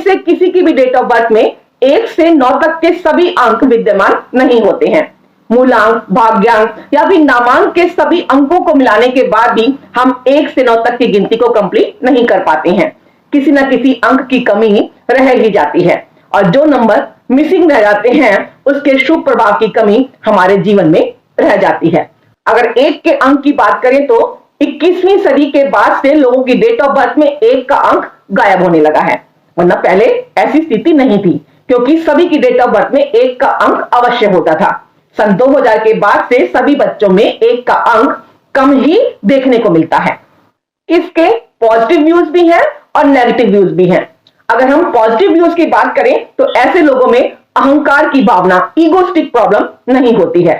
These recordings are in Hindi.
से किसी की भी डेट ऑफ बर्थ में 1 से 9 तक के सभी अंक विद्यमान नहीं होते हैं। मूलांक, भाग्यांक या फिर नामांक के सभी अंकों को मिलाने के बाद भी हम 1 से 9 तक की गिनती को कंप्लीट नहीं कर पाते हैं। किसी न किसी अंक की कमी रह ही जाती है और जो नंबर मिसिंग रह जाते हैं उसके शुभ प्रभाव की कमी हमारे जीवन में रह जाती है। अगर 1 के अंक की बात करें तो 21वीं सदी के बाद से लोगों की डेट ऑफ बर्थ में 1 का अंक गायब होने लगा है, वरना पहले ऐसी स्थिति नहीं थी क्योंकि सभी की डेट ऑफ बर्थ में 1 का अंक अवश्य होता था। सन 2000 के बाद से सभी बच्चों में 1 का अंक कम ही देखने को मिलता है। इसके पॉजिटिव व्यूज भी हैं और नेगेटिव व्यूज भी हैं। अगर हम पॉजिटिव व्यूज की बात करें तो ऐसे लोगों में अहंकार की भावना, ईगोस्टिक प्रॉब्लम नहीं होती है।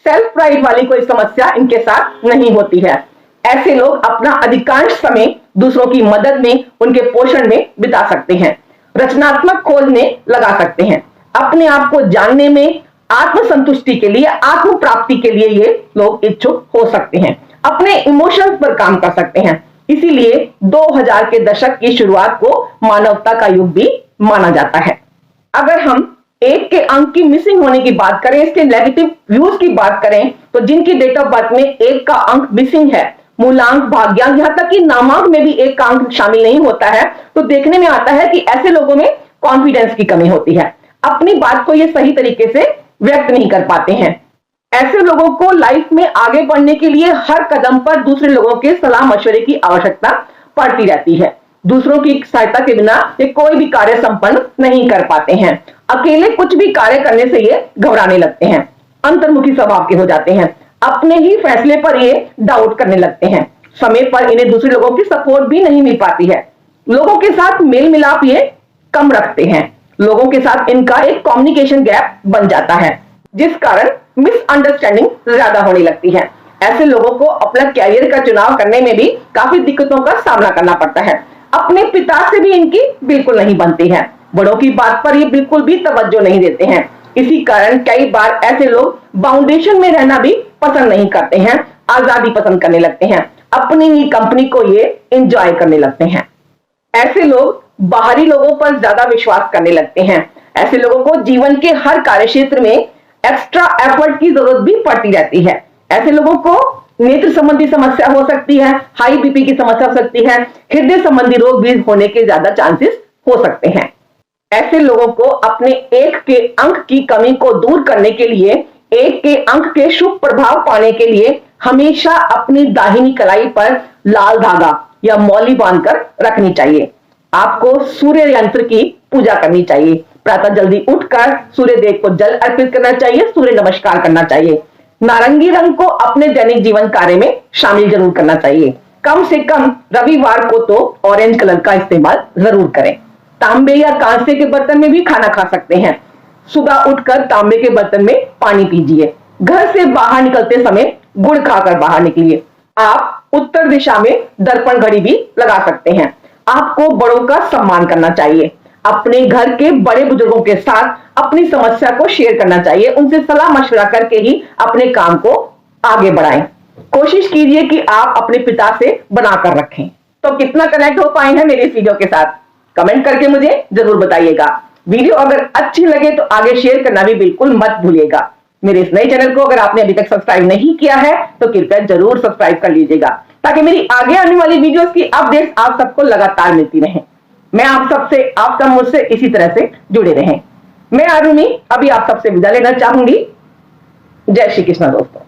सेल्फ प्राइड वाली कोई समस्या इनके साथ नहीं होती है। ऐसे लोग अपना अधिकांश समय दूसरों की मदद में, उनके पोषण में बिता सकते हैं। रचनात्मक खोज में लगा सकते हैं। अपने आप को जानने में, आत्मसंतुष्टि के लिए, आत्म प्राप्ति के लिए ये लोग इच्छुक हो सकते हैं। अपने इमोशंस पर काम कर सकते हैं। इसीलिए 2000 के दशक की शुरुआत को मानवता का युग भी माना जाता है। अगर हम 1 के अंक की मिसिंग होने की बात करें, इसके नेगेटिव व्यूज की बात करें तो जिनकी डेट ऑफ बर्थ में 1 का अंक मिसिंग है, मूलांक, भाग्यांक, यहां तक कि नामांक में भी 1 का अंक शामिल नहीं होता है, तो देखने में आता है कि ऐसे लोगों में कॉन्फिडेंस की कमी होती है। अपनी बात को ये सही तरीके से व्यक्त नहीं कर पाते हैं। ऐसे लोगों को लाइफ में आगे बढ़ने के लिए हर कदम पर दूसरे लोगों के सलाह मशवरे की आवश्यकता पड़ती रहती है। दूसरों की सहायता के बिना ये कोई भी कार्य संपन्न नहीं कर पाते हैं। अकेले कुछ भी कार्य करने से ये घबराने लगते हैं, अंतर्मुखी स्वभाव के हो जाते हैं, अपने ही फैसले पर ये डाउट करने लगते हैं। समय पर इन्हें दूसरे लोगों की सपोर्ट भी नहीं मिल पाती है। लोगों के साथ मेल मिलाप ये कम रखते हैं। लोगों के साथ इनका एक कम्युनिकेशन गैप बन जाता है, जिस कारण मिसअंडरस्टैंडिंग ज्यादा होने लगती है। ऐसे लोगों को अपना कैरियर का चुनाव करने में भी काफी दिक्कतों का सामना करना पड़ता है। अपने पिता से भी इनकी बिल्कुल नहीं बनती है। बड़ों की बात पर ये बिल्कुल भी तवज्जो नहीं देते हैं। इसी कारण कई बार ऐसे लोग बाउंडेशन में रहना भी पसंद नहीं करते हैं, आजादी पसंद करने लगते हैं। अपनी ही कंपनी को ये एंजॉय करने लगते हैं। ऐसे लोग बाहरी लोगों पर ज्यादा विश्वास करने लगते हैं। ऐसे लोगों को जीवन के हर कार्य क्षेत्र में एक्स्ट्रा एफर्ट की जरूरत भी पड़ती रहती है। ऐसे लोगों को नेत्र संबंधी समस्या हो सकती है, हाई बीपी की समस्या हो सकती है, हृदय संबंधी रोग भी होने के ज्यादा चांसेस हो सकते हैं। ऐसे लोगों को अपने 1 के अंक की कमी को दूर करने के लिए, 1 के अंक के शुभ प्रभाव पाने के लिए हमेशा अपनी दाहिनी कलाई पर लाल धागा या मौली बांधकर रखनी चाहिए। आपको सूर्य यंत्र की पूजा करनी चाहिए। प्रातः जल्दी उठकर सूर्य देव को जल अर्पित करना चाहिए, सूर्य नमस्कार करना चाहिए। नारंगी रंग को अपने दैनिक जीवन कार्य में शामिल जरूर करना चाहिए। कम से कम रविवार को तो ऑरेंज कलर का इस्तेमाल जरूर करें। तांबे या कांसे के बर्तन में भी खाना खा सकते हैं। सुबह उठकर तांबे के बर्तन में पानी पीजिए। घर से बाहर निकलते समय गुड़ खाकर बाहर निकलिए। आप उत्तर दिशा में दर्पण घड़ी भी लगा सकते हैं। आपको बड़ों का सम्मान करना चाहिए। अपने घर के बड़े बुजुर्गों के साथ अपनी समस्या को शेयर करना चाहिए। उनसे सलाह मशवरा करके ही अपने काम को आगे बढ़ाएं। कोशिश कीजिए कि आप अपने पिता से बनाकर रखें। तो कितना कनेक्ट हो पाए हैं मेरे इस वीडियो के साथ, कमेंट करके मुझे जरूर बताइएगा। वीडियो अगर अच्छी लगे तो आगे शेयर करना भी बिल्कुल मत भूलिएगा। मेरे इस नए चैनल को अगर आपने अभी तक सब्सक्राइब नहीं किया है तो कृपया जरूर सब्सक्राइब कर लीजिएगा, ताकि मेरी आगे आने वाली वीडियोस की अपडेट्स आप सबको लगातार मिलती रहें। मैं आप सबसे, आप सब मुझसे इसी तरह से जुड़े रहें। मैं आरुणि अभी आप सबसे विदा लेना चाहूंगी। जय श्री कृष्ण दोस्तों।